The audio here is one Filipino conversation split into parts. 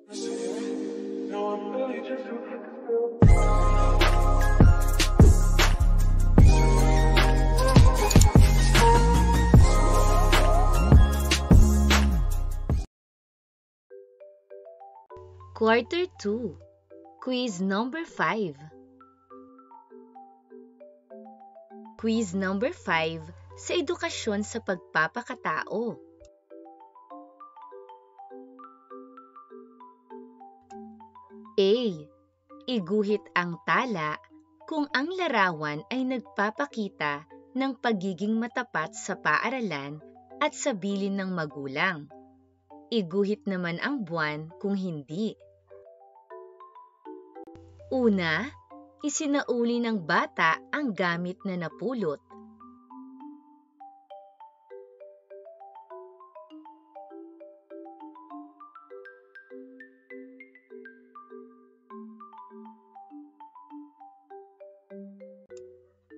Quarter 2, Quiz number 5. Quiz number 5 sa edukasyon sa pagpapakatao. A. Iguhit ang tala kung ang larawan ay nagpapakita ng pagiging matapat sa paaralan at sa bilin ng magulang. Iguhit naman ang buwan kung hindi. Una, isinauli ng bata ang gamit na napulot.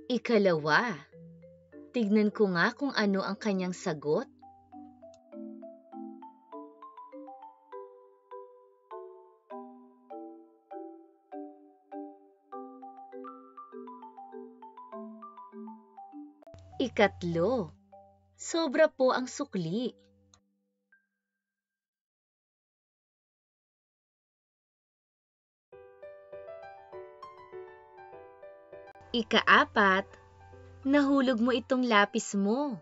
Ikalawa, tignan ko nga kung ano ang kanyang sagot. Ikatlo, sobra po ang sukli. Ikaapat, nahulog mo itong lapis mo.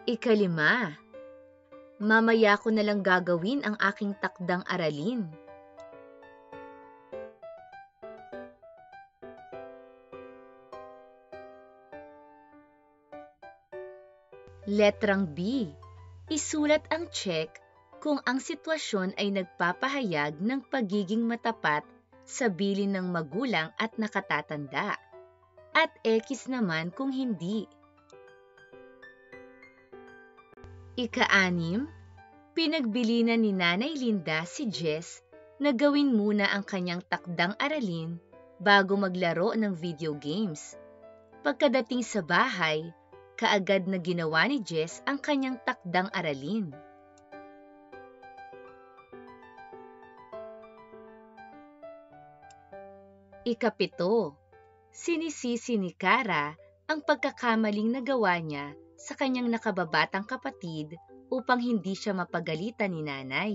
Ikalima, mamaya ko na lang gagawin ang aking takdang aralin. Letrang B, isulat ang check kung ang sitwasyon ay nagpapahayag ng pagiging matapat sa bilin ng magulang at nakatatanda, at X naman kung hindi. Ika-6, pinagbilinan ni Nanay Linda si Jess na gawin muna ang kanyang takdang aralin bago maglaro ng video games. Pagkadating sa bahay, kaagad na ginawa ni Jess ang kanyang takdang aralin. Ika-7, sinisisi ni Kara ang pagkakamaling nagawa niya sa kanyang nakababatang kapatid upang hindi siya mapagalitan ni nanay.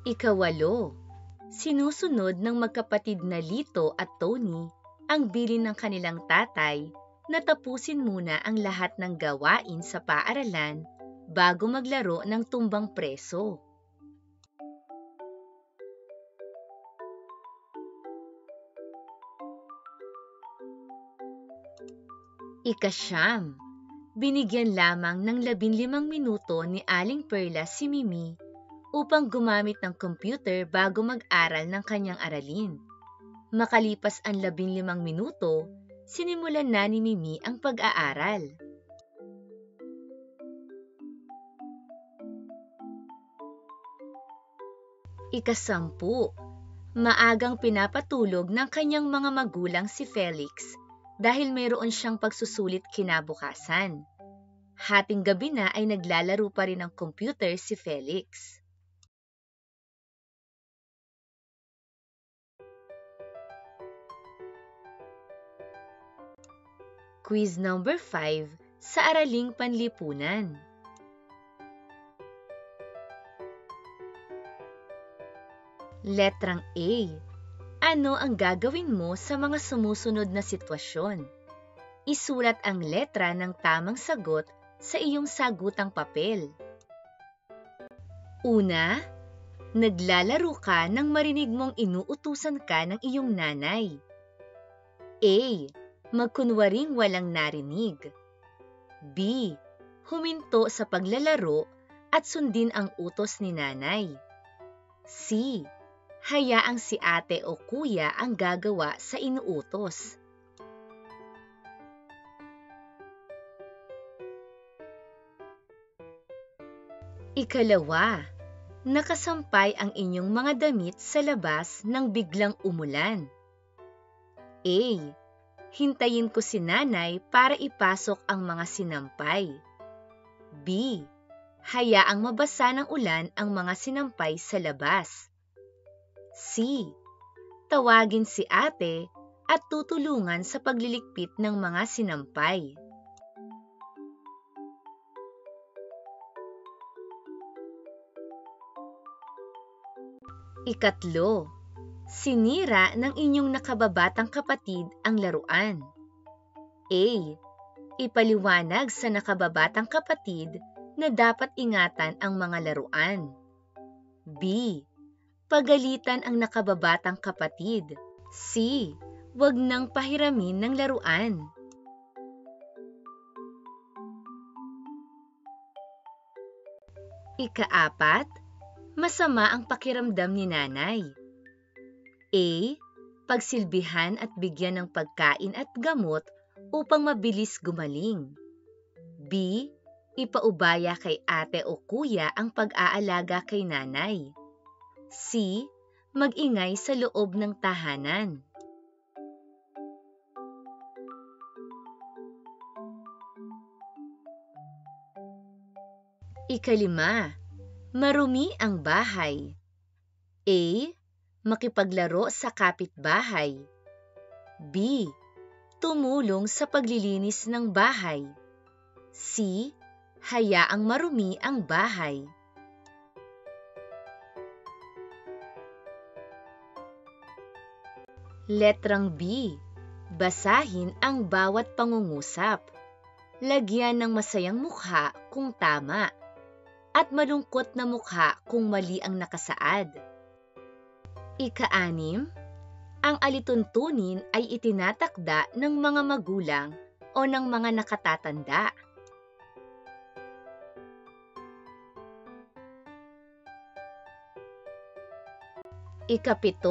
Ika-8, sinusunod ng magkapatid na Lito at Tony ang bilin ng kanilang tatay na tapusin muna ang lahat ng gawain sa paaralan bago maglaro ng tumbang preso. Ika-9, binigyan lamang ng 15 minuto ni Aling Perla si Mimi upang gumamit ng computer bago mag-aral ng kanyang aralin. Makalipas ang 15 minuto, sinimulan na ni Mimi ang pag-aaral. Ika-10, maagang pinapatulog ng kanyang mga magulang si Felix dahil mayroon siyang pagsusulit kinabukasan. Hating gabi na ay naglalaro pa rin ng computer si Felix. Quiz number 5 sa Araling Panlipunan. Letrang A, ano ang gagawin mo sa mga sumusunod na sitwasyon? Isulat ang letra ng tamang sagot sa iyong sagutang papel. Una, naglalaro ka nang marinig mong inuutusan ka ng iyong nanay. A, magkunwaring walang narinig. B, huminto sa paglalaro at sundin ang utos ni nanay. C, hayaang si ate o kuya ang gagawa sa inuutos. Ikalawa, Nakasampay ang inyong mga damit sa labas nang biglang umulan. A. Hintayin ko si nanay para ipasok ang mga sinampay. B. Hayaang mabasa ng ulan ang mga sinampay sa labas. C. Tawagin si ate at tutulungan sa pagliligpit ng mga sinampay. Ikatlo, sinira ng inyong nakababatang kapatid ang laruan. A. Ipaliwanag sa nakababatang kapatid na dapat ingatan ang mga laruan. B. Pagalitan ang nakababatang kapatid. C. Huwag nang pahiramin ng laruan. Ikaapat, masama ang pakiramdam ni nanay. A. Pagsilbihan at bigyan ng pagkain at gamot upang mabilis gumaling. B. Ipaubaya kay ate o kuya ang pag-aalaga kay nanay. C. Mag-ingay sa loob ng tahanan. Ikalima, marumi ang bahay. A. Makipaglaro sa kapitbahay. B. Tumulong sa paglilinis ng bahay. C. Hayaang marumi ang bahay. Letrang B. Basahin ang bawat pangungusap. Lagyan ng masayang mukha kung tama at malungkot na mukha kung mali ang nakasaad. Ika-6, ang alituntunin ay itinatakda ng mga magulang o ng mga nakatatanda. Ika-7,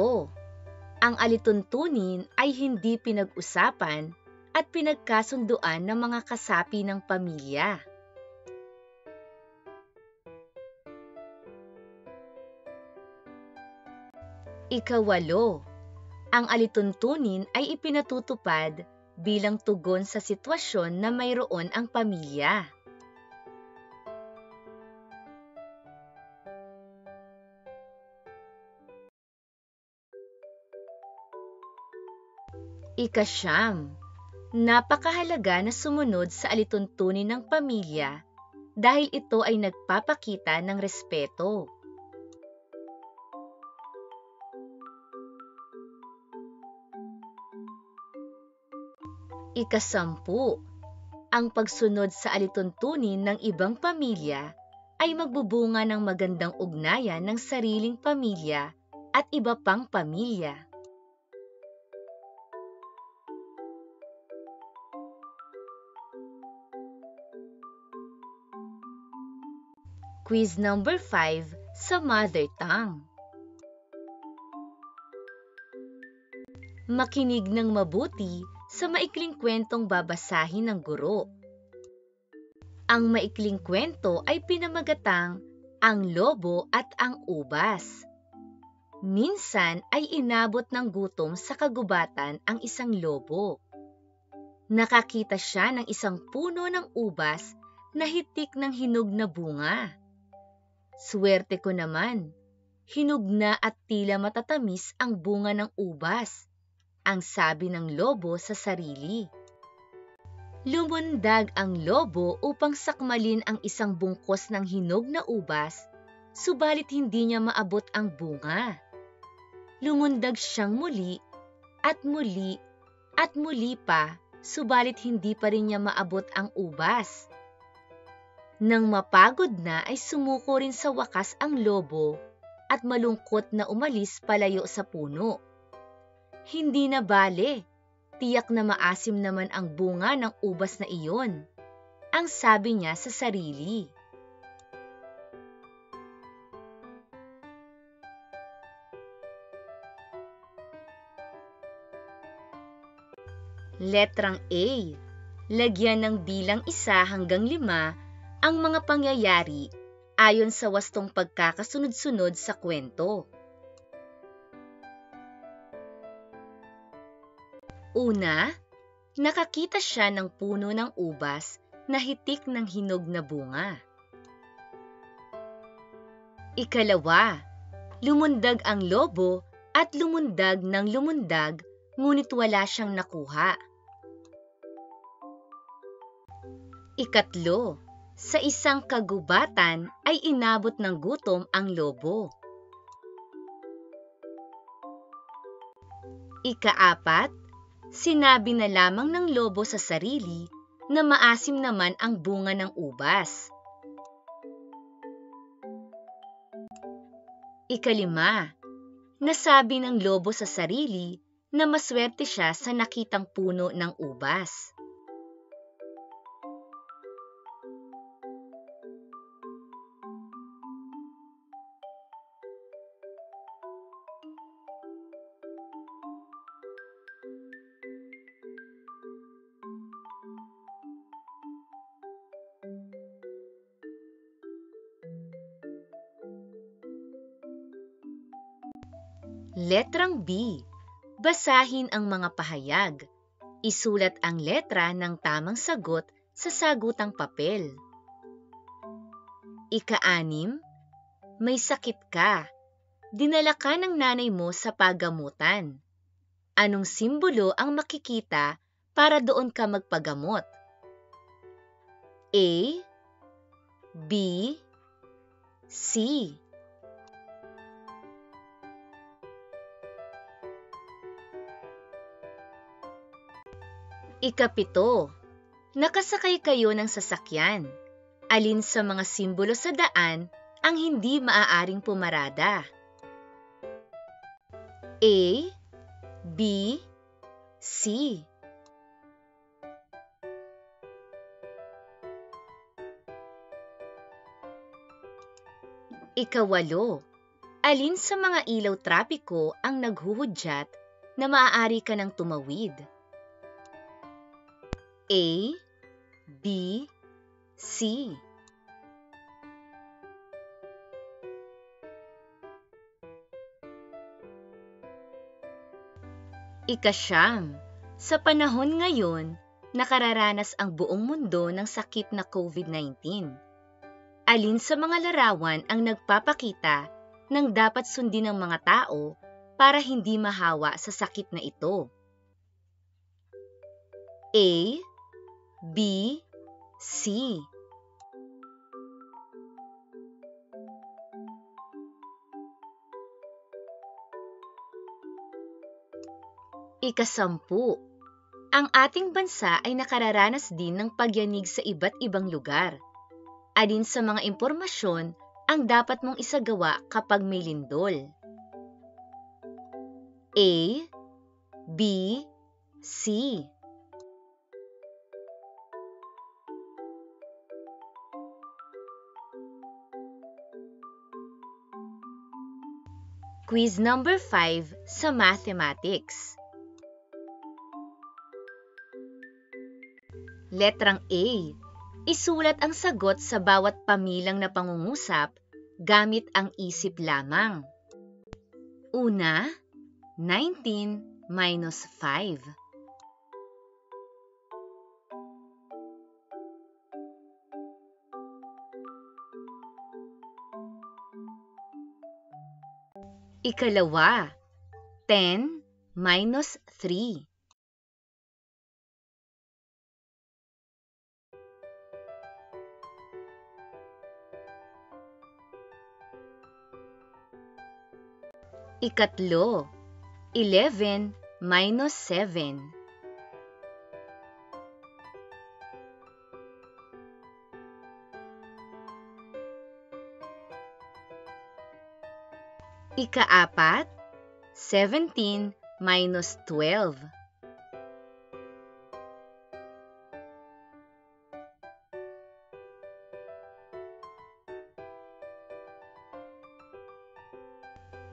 ang alituntunin ay hindi pinag-usapan at pinagkasunduan ng mga kasapi ng pamilya. Ika-8, ang alituntunin ay ipinatutupad bilang tugon sa sitwasyon na mayroon ang pamilya. Ika-9, napakahalaga na sumunod sa alituntunin ng pamilya dahil ito ay nagpapakita ng respeto. Ika-10, ang pagsunod sa alituntunin ng ibang pamilya ay magbubunga ng magandang ugnayan ng sariling pamilya at iba pang pamilya. Quiz number 5 sa Mother Tongue. Makinig ng mabuti sa maikling kwentong babasahin ng guro. Ang maikling kwento ay pinamagatang Ang Lobo at ang Ubas. Minsan ay inabot ng gutom sa kagubatan ang isang lobo. Nakakita siya ng isang puno ng ubas na hitik ng hinog na bunga. Swerte ko naman, hinog na at tila matatamis ang bunga ng ubas, ang sabi ng lobo sa sarili. Lumundag ang lobo upang sakmalin ang isang bungkos ng hinog na ubas, subalit hindi niya maabot ang bunga. Lumundag siyang muli at muli at muli pa, subalit hindi pa rin niya maabot ang ubas. Nang mapagod na ay sumuko rin sa wakas ang lobo at malungkot na umalis palayo sa puno. Hindi na bale, tiyak na maasim naman ang bunga ng ubas na iyon, ang sabi niya sa sarili. Letrang A. Lagyan ng bilang 1 hanggang 5 ang mga pangyayari ayon sa wastong pagkakasunod-sunod sa kwento. Una, nakakita siya ng puno ng ubas na hitik ng hinog na bunga. Ikalawa, lumundag ang lobo at lumundag ng lumundag, ngunit wala siyang nakuha. Ikatlo, sa isang kagubatan ay inabot ng gutom ang lobo. Ikaapat, sinabi na lamang ng lobo sa sarili na maasim naman ang bunga ng ubas. Ikalima, nasabi ng lobo sa sarili na maswerte siya sa nakitang puno ng ubas. Letrang B. Basahin ang mga pahayag. Isulat ang letra ng tamang sagot sa sagutang papel. Ika-6, may sakit ka. Dinala ka ng nanay mo sa paggamutan. Anong simbolo ang makikita para doon ka magpagamot? A, B, C. Ika-7, nakasakay kayo ng sasakyan. Alin sa mga simbolo sa daan ang hindi maaaring pumarada? A, B, C. Ika-8, alin sa mga ilaw trapiko ang naghuhudyat na maaari ka ng tumawid? A, B, C. Ika-9, sa panahon ngayon, nakararanas ang buong mundo ng sakit na COVID-19. Alin sa mga larawan ang nagpapakita ng dapat sundin ng mga tao para hindi mahawa sa sakit na ito? A, B, C. Ika-10, ang ating bansa ay nakararanas din ng pagyanig sa iba't ibang lugar. Alin sa mga impormasyon ang dapat mong isagawa kapag may lindol? A, B, C. Quiz number 5 sa Mathematics. Letrang A. Isulat ang sagot sa bawat pamilang na pangungusap gamit ang isip lamang. Una, 19 minus 5. Ikalawa, 10 minus 3. Ikatlo, 11 minus 7. Ika-4, 17 minus 12.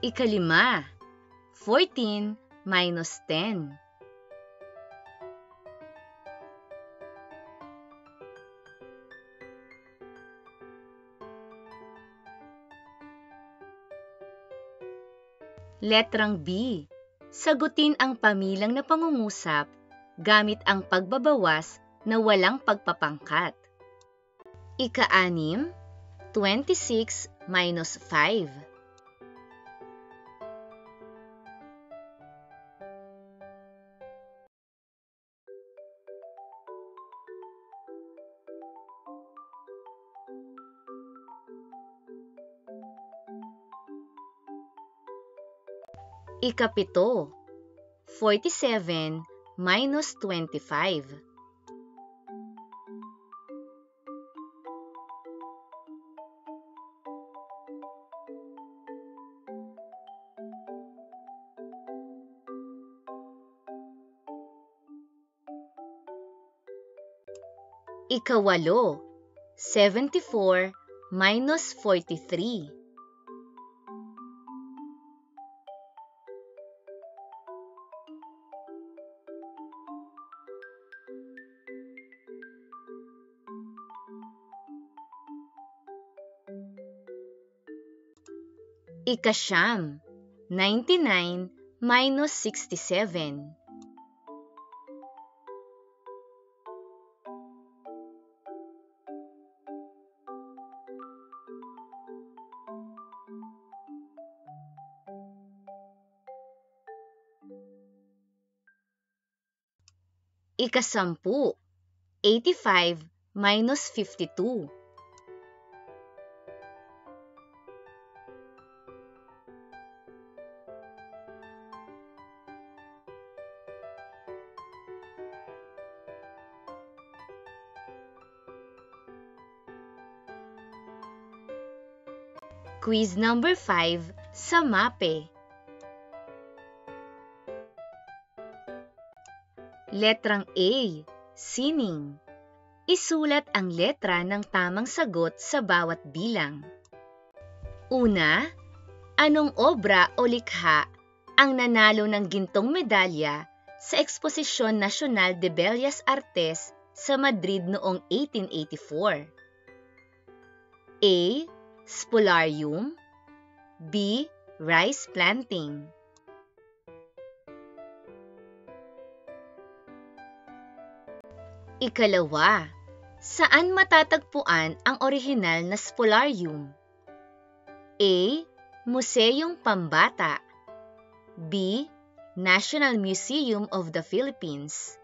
Ika-5, 14 minus 10. Letrang B. Sagutin ang pamilang na pangungusap gamit ang pagbabawas na walang pagpapangkat. Ika-6, 26 minus 5. Ika-7, 47 minus 25. Ika-8, 74 minus 43. Ika-9, 99 minus 67. Ika-10, 85 minus 52. Quiz number 5 sa MAPE. Letrang A. Sining. Isulat ang letra ng tamang sagot sa bawat bilang. Una, anong obra o likha ang nanalo ng gintong medalya sa Exposición Nacional de Bellas Artes sa Madrid noong 1884? A. Spolarium. B. Rice planting. Ikalawa, saan matatagpuan ang orihinal na spolarium? A. Museyong Pambata. B. National Museum of the Philippines.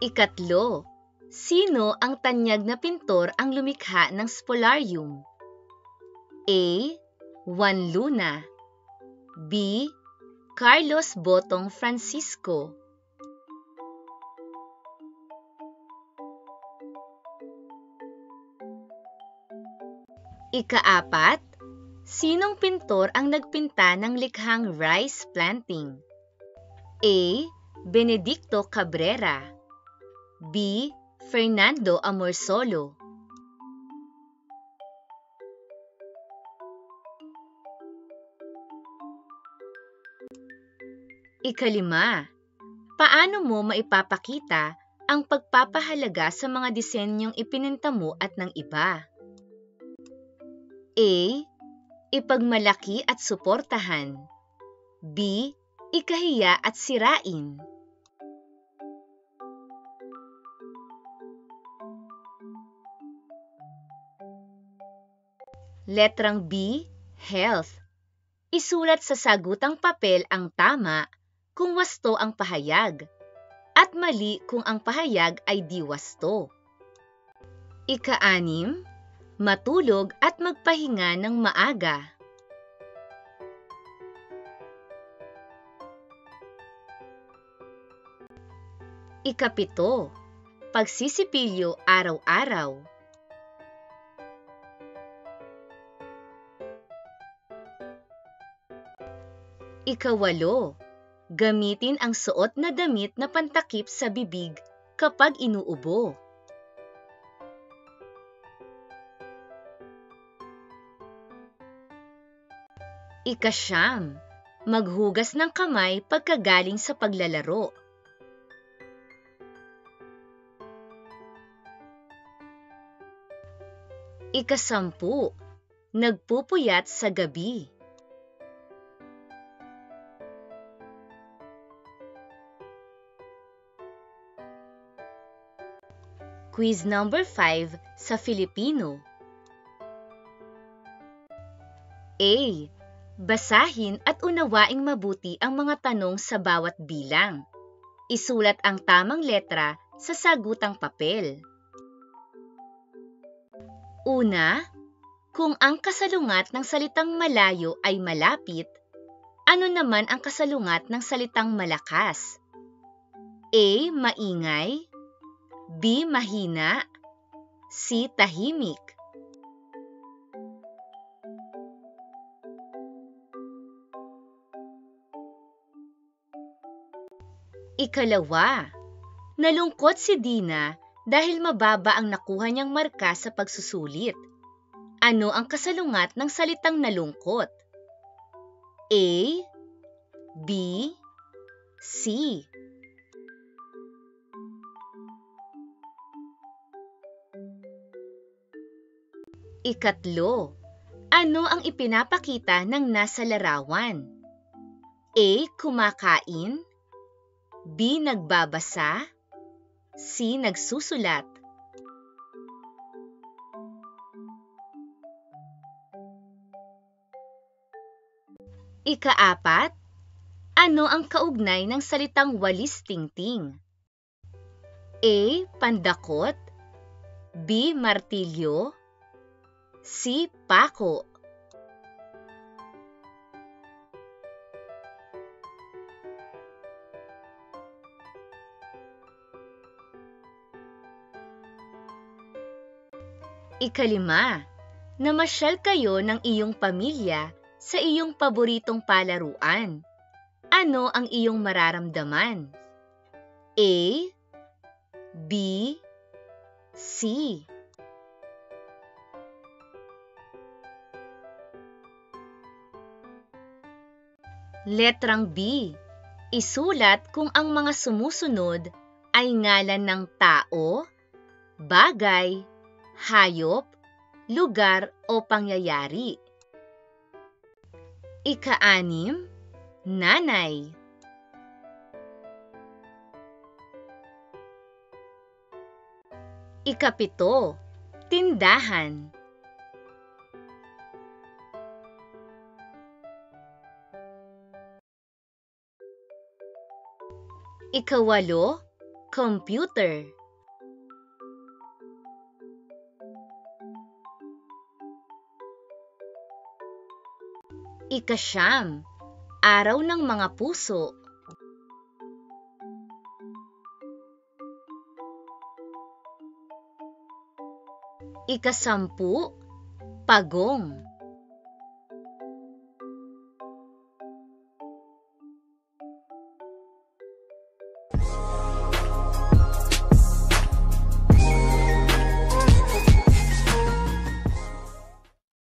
Ikatlo, sino ang tanyag na pintor ang lumikha ng spolarium? A. Juan Luna. B. Carlos Botong Francisco. Ika-4, sinong pintor ang nagpinta ng likhang rice planting? A. Benedicto Cabrera. B. Fernando Amorsolo. Ika-5, paano mo maipapakita ang pagpapahalaga sa mga disenyong ipininta mo at ng iba? A. Ipagmalaki at suportahan. B. Ikahiya at sirain. Letrang B. Health. Isulat sa sagutang papel ang tama kung wasto ang pahayag at mali kung ang pahayag ay di wasto. Ika-6, matulog at magpahinga ng maaga. Ika-7, pagsisipilyo araw-araw. Ika-8, gamitin ang suot na damit na pantakip sa bibig kapag inuubo. Ika-9, maghugas ng kamay pagkagaling sa paglalaro. Ika-10, nagpupuyat sa gabi. Quiz number 5 sa Filipino. A. Basahin at unawaing mabuti ang mga tanong sa bawat bilang. Isulat ang tamang letra sa sagutang papel. Una, kung ang kasalungat ng salitang malayo ay malapit, ano naman ang kasalungat ng salitang malakas? A. Maingay, B. Mahina, C. Tahimik. Ikalawa, nalungkot si Dina dahil mababa ang nakuha niyang marka sa pagsusulit. Ano ang kasalungat ng salitang nalungkot? A. B. C. Ikatlo, ano ang ipinapakita ng nasa larawan? A. Kumakain, B. Nagbabasa, C. Nagsusulat. Ika-4, ano ang kaugnay ng salitang walis tingting? A. Pandakot, B. Martilyo, C. Pako. Ika-5, namasyal kayo ng iyong pamilya sa iyong paboritong palaruan. Ano ang iyong mararamdaman? A. B. C. Letrang B. Isulat kung ang mga sumusunod ay ngalan ng tao, bagay, hayop, lugar o pangyayari. Ika-6, nanay. Ika-7, tindahan. Ika-8, computer. Ika-9, araw ng mga puso. Ika-10, pagong.